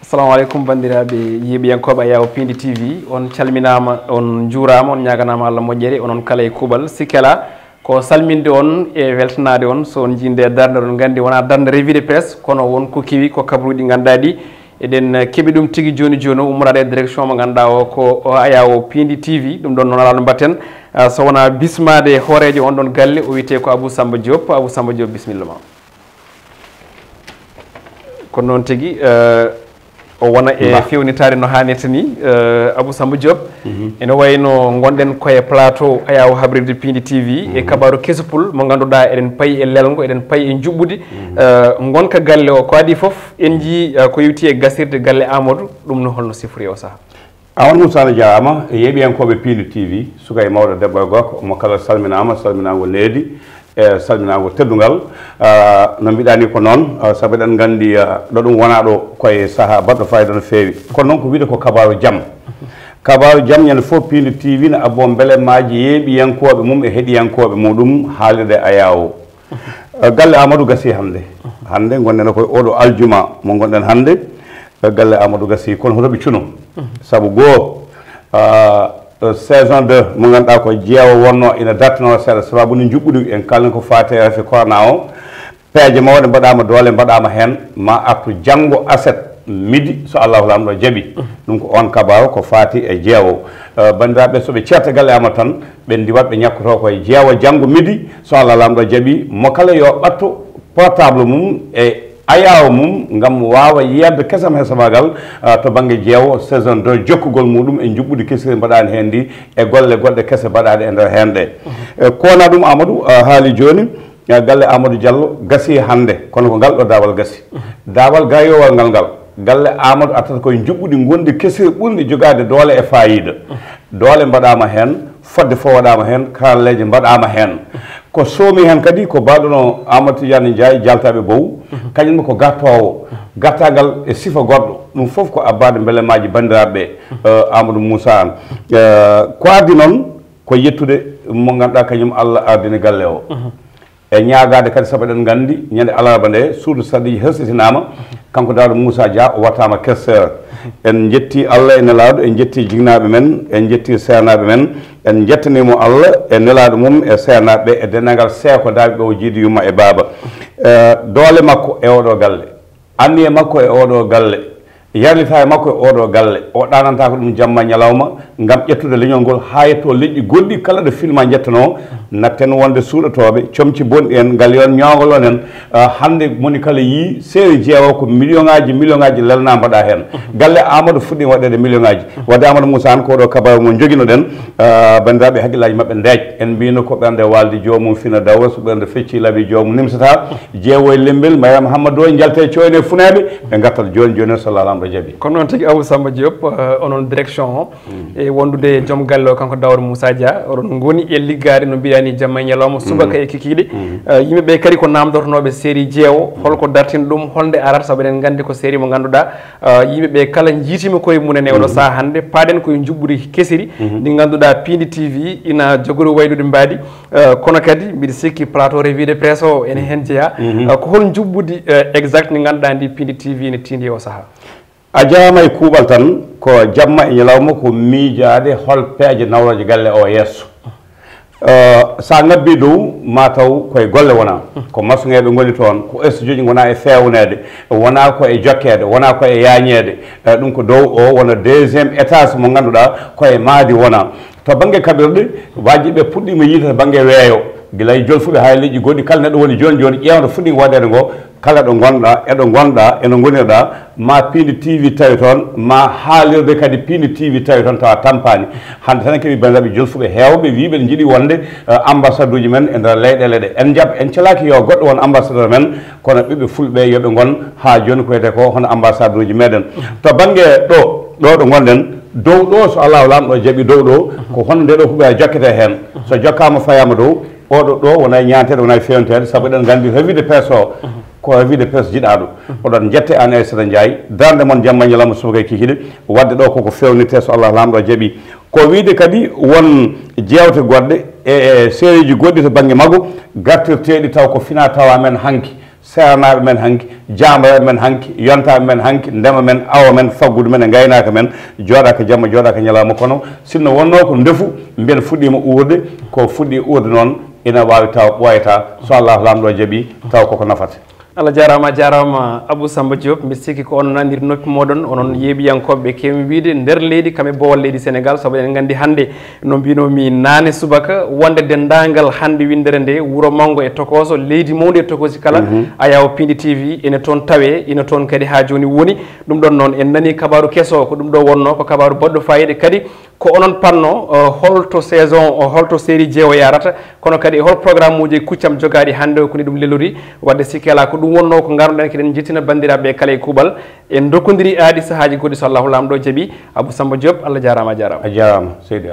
Assalamu alaikum bandiraɓe yiɓiyankoɓe Ayaw Piindi TV on calminama on juurama on ñaganama Allah moƴƴere onon kala e kuuɓal sikkela ko salminde on e weltanade on so on jinde darde on gandi wona darde revue de presse kono won ko kiwi ko kabaruji ganduɗa ɗi eɗen keeɓi ɗum tigui joni joni ummorade e direction mo ganduɗa o ko Ayaw Piindi TV ɗum ɗon noon ala no mbatten so wona bismade hoorejo on ɗon galle o wiyete ko Abou Samba Diop bisimilla ma kono noon tigui o wona e fewnitare no hannirta ni Abou Samba Diop ene wayno gonɗen koye plateau Ayaw Habrirde Piindi TV e kabaru kesupul mo ganduɗa eɗen paayi e lelgo eɗen paayi e juɓɓudi gonka galle o ko adi foof en jii ko yewti e gasirde galle Amadou ɗum no holno sifori o saaha Amadou Moussa jarama e yeeɓiyankoɓe Piindi TV suka e mawɗo debbo e gorko mo kala salminama salminago leedi e salminago teddugal no mbiɗani ko noon saabu eɗen gandi ɗo ɗum wona ɗo koye saaha baɗɗo fayida no feewi kono noon ko wiide ko kabaru jaam kabaru jaam ñande fof Piindi TV ne abbo beele maji yeeɓiyankoɓe mum e heeɗiyankoɓe muɗum haalirde Ayaw galle Amadou gasi hande gonɗen koye oɗo aljuma mo gonɗen hande galle Amadou gasi kono hotoɓe cuno saabu goho saison 2 mo ganduɗa ko Diewo wonno ina dartino seeɗa sababu no juɓɓuɗi en kalni ko fate rafi corona o peeje mawɗe mbaɗama doole mbaɗama hen ma artu janggo aset midi so Allahu lamɗo jaaɓi ɗum ko on kabaru ko fati e Diewo bandiraɓe soɓe certa galle Amadou tan ɓe ndiwat ɓe ñakkoto koye Diewo janggo midi so Allah lamɗo jaaɓi mo kala yo ɓatto portable mum e Ayaw mum ngam wawa yiyande kesam he sabagal to banggue Diewo saison 2 jokkugol muɗum e juɓɓudi kesiri mbaɗani hen ndi e golle goɗɗe kese mbaɗaɗe e nder hen ɗe kona ɗum Amadou haali joni galle Amadou Diallo gasi hande kono ko ngal ɗo dawal gasi dawal gayowal ngal galle Amadou attata koye juɓɓudi gondi kesiri ɓurɗi jogade doole e fayida doole mbaɗama hen fodde fo waɗama hen karalleje mbaɗama hen ko soomi hen kadi ko baɗono Amadou Tidiane Ndiaye jaltaɓe bow kañumne ko gartowo gartagal e sifa goɗɗo ɗum foof ko abbade beelemaji bandiraɓeɓe Amadou Moussa an ko addi noon ko yettude mo ganduɗa kañum Allah ardini galle o e ñagade kadi saabu eɗen gandi ñande alarba nde suudu sadiji hersitinama kanko dawɗo Moussa Dia o wattama questeur en jetti Allah e nelaɗo en jetti jignaɓe men en jetti sernaɓe men en jettanimo Allah e nelaɗo mum e sernaɓe e dendagal seeko daaɓi ɓe o jiidi yumma e baaba doole makko e oɗo galle anniye makko e oɗo galle yarlita e makko e oɗo galle o ɗananta ko ɗum jamma ñalawma ngam ƴettude leñol ngol ha yetto leƴƴi goɗɗi kala ɗo filma jettano natten wonde suuɗotoɓe comci bonɗi en galle on ñogolon en hande moni kala yi série Diewo ko million ngaji lelna mbaɗa hen galle Amadou fuɗɗi waɗede million ngaji wadde Amadou Moussa an koɗo kabaru mo joguino ɗen bandiraɓe haqqillaji mabɓe deej en mbino ko ɓernde walde jomum fina dawra so ɓernde fecci laabi jomum nimsata Diewo e lembel Mariama Hammadou e jalte coyne funeɓe ɓe gartat joni joni sallallahu jaɓi kono noon tigi Abou Samba Diop onon direction o e wondude joom galle o kanko Dawro Moussa Dia oɗon goni e liggade no mbiyani jamma e ñalawma subaka e kikiɗe yimɓeɓe kadi ko namdotonoɓe série Diewo holko dartina ɗum holde arata saabu eɗen gandi ko série mo ganduɗa yimɓeɓe kala jiitima koye munen e oɗo saaha hande paaɗen koye juɓɓudi kesiri ndi ganduɗa Piindi TV ina jogori waydude mbaadi kono kadi mbiɗa sikki plateau revue de presse o ene hen jeeya ko hol juɓɓudi exact ndi ganduɗa ndi Piindi TV ne tindi o saaha a jarama e kuuɓal tan ko jamma e ñalawma ko miijade hol peeje nawroje galle o yesso sa ngabbi dow ma taw koye golle wona ko masuŋeɓe goni toon ko studio ji wona e fewnede wona ko e jokkede wona ko e yañede ɗum ko dow o wona deuxiéme étage mo ganduɗa koye maadi wona to banggue kaɓirɗe wajiɓe puɗɗima yiide to banggue weeyo guila e jolfuɓe ha leƴƴi goɗɗi kala neɗɗo woni joni joni ƴewdo fuɗɗi waɗede ngo kala ɗo gonɗa eɗo gonɗa eno gonirɗa ma Piindi TV tawi toon ma haalirde kadi Piindi TV tawi toon tawa tampani hande tan keeɓi bandiraɓe jolfuɓe hewɓe wiɓe ne jiiɗi wonde ambassadeur uji men e nder leyɗele ɗe en jaɓ en calaki yo goɗɗo won ambassadeur men kono ɓiɓɓe fulɓe yoɓe gon ha joni ko wiyete ko hono ambassadeur uji meɗen to banggue ɗo gonɗen dow ɗo so Allahu lamɗo jaaɓi dow ɗo ko hono nde ɗo huɓe jokkete hen so jokkama fayama dow oɗo ɗo wona ñantede wona fewnitede saabu eɗen gandi revue de presse o ko revue de presse jiɗaɗo oɗon jette an Aissata Ndiaye darde moon jamma ñalawma subaka kikiɗe wadde ɗo koko fewnite so Allah lamɗo jaaɓi ko wiide kadi won jewte goɗɗe e série goɗɗi to banggue maggo gartirteɗi taw ko fina tawa men hanki sernaɓe men hanki jambaɓe men hanki yontaɓe men hanki ndema men awa men faggudu men e gaynaka men jooɗaka jamma jooɗaka ñalawma kono sinno wonno ko ndefu mbiyen fuɗɗima uurde ko fuɗɗi uurde noon ina wawi taw ɓoyata so Allah lamɗo jaaɓi taw koko nafata. Allah jarama Abou Samba Diop mbi sikki ko on nandir noppi moɗon onon yeeɓiyankoɓe kewi wiide nder leydi kamɓe bowal leydi Sénégal saabu en gandi hannde no mbinomi nane subaka wonde dendagal hannde windere nde wuuro Mango e Tokoso leydi mawdi e Tokosi kala a yawa Piindi TV ene toon tawe ina toon kadi ha joni woni ɗum ɗon noon en nani kabaru kesso ko ɗum ɗo wonno ko kabaru baɗɗo fayida kadi ko onon panno holto saison holto série jeewo yarata kono kadi hol programme uji kuccam jogaɗi hannde o koni ɗum lelori wadde sikkela ko ɗum wonno ko garnoɗen keɗen jettina bandiraɓe kala e kuuɓal en dokkodiri aadi sahaji goɗɗi so Allahu lamɗo jaaɓi Abou Samba Diop Allah jarama a jarama a jarama seydi